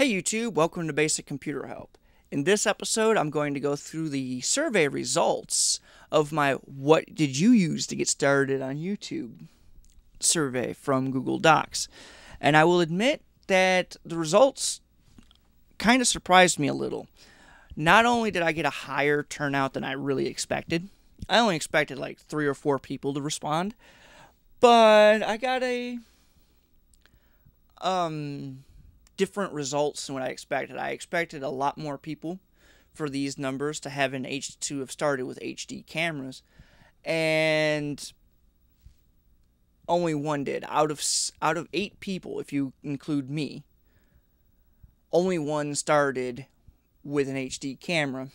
Hey YouTube, welcome to Basic Computer Help. In this episode, I'm going to go through the survey results of my "What did you use to get started on YouTube?" survey from Google Docs. And I will admit that the results kind of surprised me a little. Not only did I get a higher turnout than I really expected, I only expected like 3 or 4 people to respond, but I got a different results than what I expected. I expected a lot more people for these numbers to have started with HD cameras, and only one did. Out of 8 people, if you include me, only one started with an HD camera.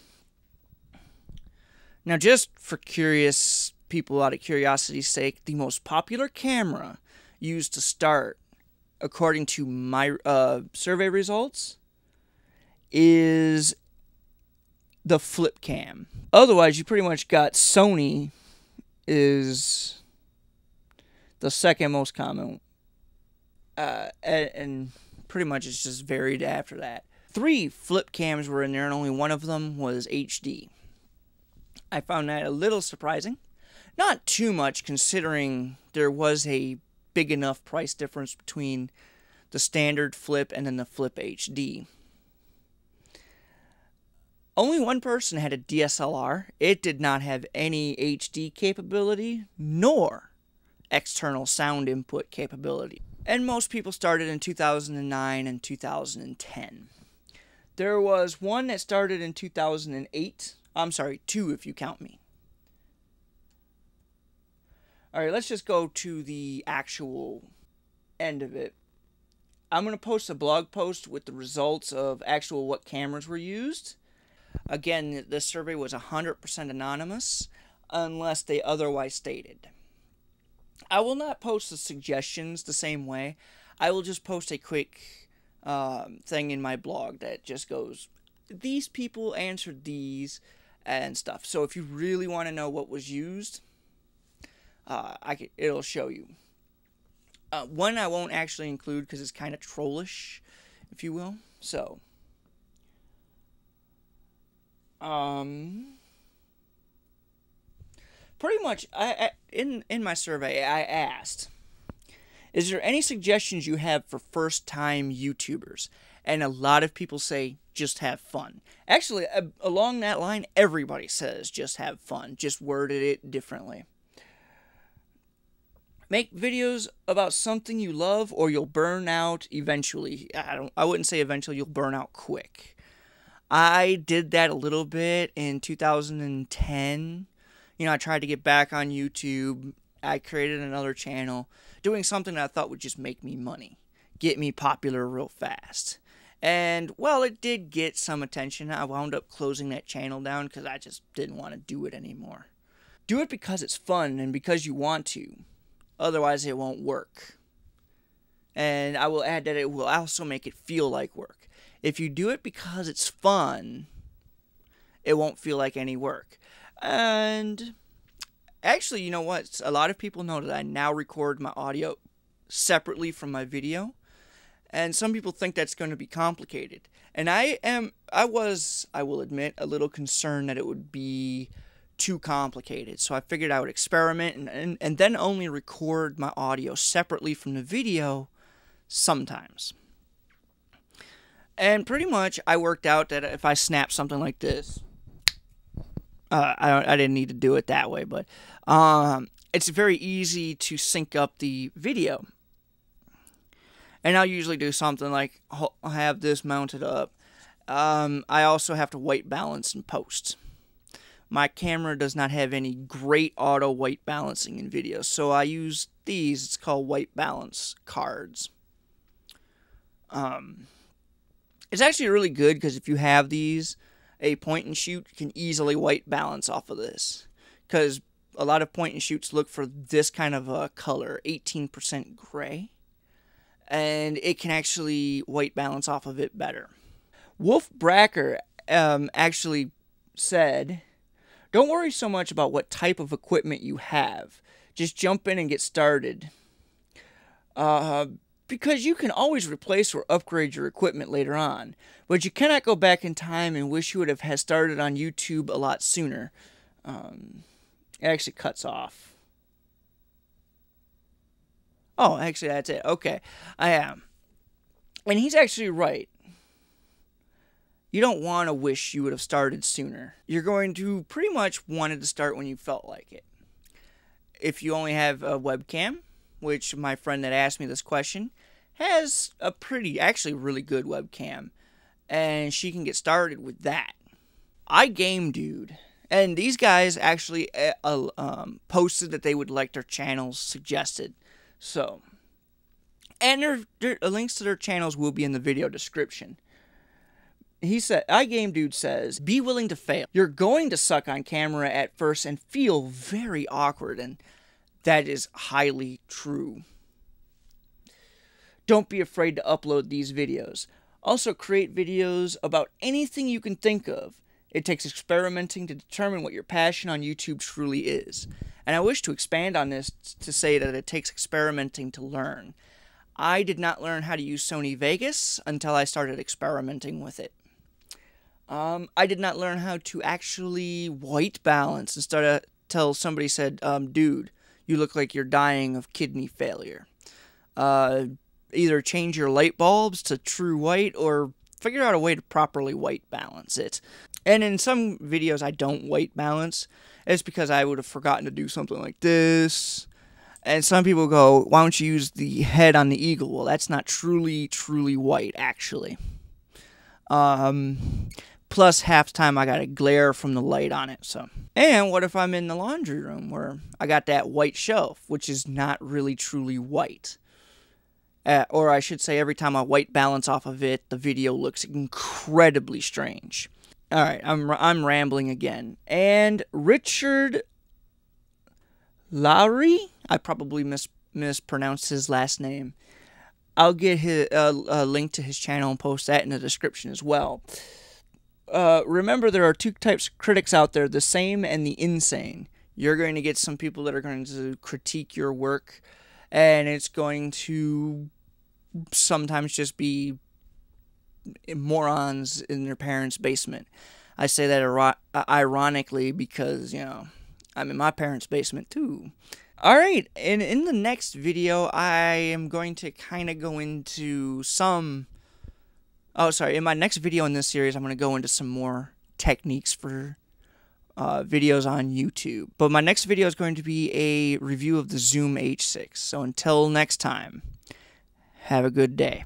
Now, just for curious people, out of curiosity's sake, the most popular camera used to start, according to my survey results, is the flip cam. Otherwise, you pretty much got Sony is the second most common, and pretty much it's just varied after that. 3 flip cams were in there, and only one of them was HD. I found that a little surprising. Not too much, considering there was a big enough price difference between the standard flip and then the flip HD. Only one person had a DSLR. It did not have any HD capability nor external sound input capability. And most people started in 2009 and 2010. There was one that started in 2008. I'm sorry, 2 if you count me. Alright, let's just go to the actual end of it. I'm going to post a blog post with the results of what cameras were used. Again, this survey was 100% anonymous, unless they otherwise stated. I will not post the suggestions the same way. I will just post a quick thing in my blog that just goes, these people answered these and stuff. So if you really want to know what was used, it'll show you. One I won't actually include because it's kind of trollish, if you will. So, pretty much, in my survey, I asked, is there any suggestions you have for first-time YouTubers? And a lot of people say, just have fun. Actually, along that line, everybody says just have fun, just worded it differently. Make videos about something you love or you'll burn out eventually. I wouldn't say eventually, you'll burn out quick. I did that a little bit in 2010. I tried to get back on YouTube. I created another channel, doing something that I thought would just make me money, get me popular real fast. And, well, it did get some attention. I wound up closing that channel down because I just didn't want to do it anymore. Do it because it's fun and because you want to. Otherwise, it won't work. And I will add that it will also make it feel like work. If you do it because it's fun, it won't feel like any work. And actually, you know what? A lot of people know that I now record my audio separately from my video. And some people think that's going to be complicated. And I will admit, a little concerned that it would be too complicated. So I figured I would experiment and then only record my audio separately from the video sometimes. And pretty much I worked out that if I snap something like this, I didn't need to do it that way, but it's very easy to sync up the video. And I'll usually do something like have this mounted up. I also have to white balance in post. My camera does not have any great auto white balancing in videos, so I use these. It's called white balance cards. It's actually really good because if you have these, a point and shoot can easily white balance off of this. Because a lot of point and shoots look for this kind of a color, 18% gray. And it can actually white balance off of it better. Bracker actually said, don't worry so much about what type of equipment you have. Just jump in and get started. Because you can always replace or upgrade your equipment later on, but you cannot go back in time and wish you would have started on YouTube a lot sooner. It actually cuts off. Oh, actually, that's it. Okay, I am. And he's actually right. You don't want to wish you would have started sooner. You're going to pretty much wanted to start when you felt like it. If you only have a webcam, which my friend that asked me this question has a actually really good webcam, and she can get started with that. iGameDude, and these guys actually posted that they would like their channels suggested. So, and their links to their channels will be in the video description. He said, iGameDude says, be willing to fail. You're going to suck on camera at first and feel very awkward, and that is highly true. Don't be afraid to upload these videos. Also, create videos about anything you can think of. It takes experimenting to determine what your passion on YouTube truly is. And I wish to expand on this to say that it takes experimenting to learn. I did not learn how to use Sony Vegas until I started experimenting with it. I did not learn how to actually white balance until somebody said, dude, you look like you're dying of kidney failure. Either change your light bulbs to true white or figure out a way to properly white balance it. And in some videos I don't white balance. It's because I would have forgotten to do something like this. And some people go, why don't you use the head on the eagle? Well, that's not truly white, actually. Plus, half the time I got a glare from the light on it. So, and what if I'm in the laundry room where I got that white shelf, which is not really truly white? Or I should say, every time I white balance off of it, the video looks incredibly strange. All right, I'm rambling again. And Richard Lowery, I probably mispronounced his last name. I'll get a link to his channel and post that in the description as well. Remember, there are two types of critics out there, the same and the insane. You're going to get some people that are going to critique your work, and it's going to sometimes just be morons in their parents' basement. I say that ironically because, you know, I'm in my parents' basement too. Alright, and in the next video, I am going to kind of go into some... Oh, sorry, in my next video in this series, I'm going to go into some more techniques for videos on YouTube. But my next video is going to be a review of the Zoom H6. So until next time, have a good day.